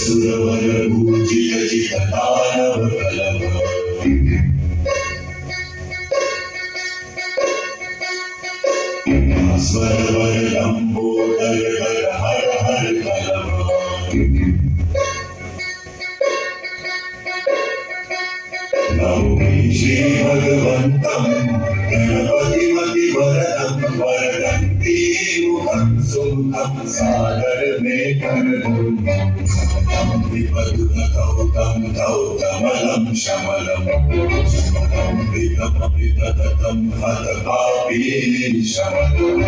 ಸುರವರ ಭೂಜಿತ ಜಿತ ದಾನವ ಕಲವ ಸ್ವರವರ ಲಂಬೋದರ ಹರ ಹರ ಕಲವ ನೌಮಿ ಶ್ರೀ ಭಗವಂತಂ ಗಣಪತಿಮತಿ ವರದಂ ವರದಂತಿ ಮುಖಂ ಸುಖಂ ಸಾಗರ ಮೇ ಕರದಂ ವಿಪದುತ ಕೌತಂ ಕೌತಮಲಂ ಶಮಲಂ ವಿತಮವಿತತಂ ಹತ ಪಾಪೀ ಶಮಲಂ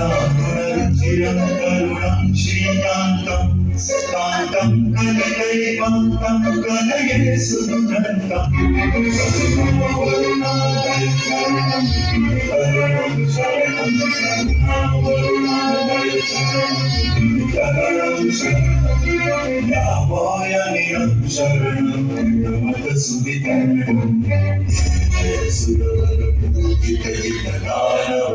करुणारुचिरं करुणं श्रीकान्तं कान्तं कलिदैवन्तं कलये सुदुरन्तं करुणावरुणादयशरणं करुणं शरणं करुणं शरणं यावायनिरं शरणं नमतसुवितरणं सुरवर पूजित जित दानव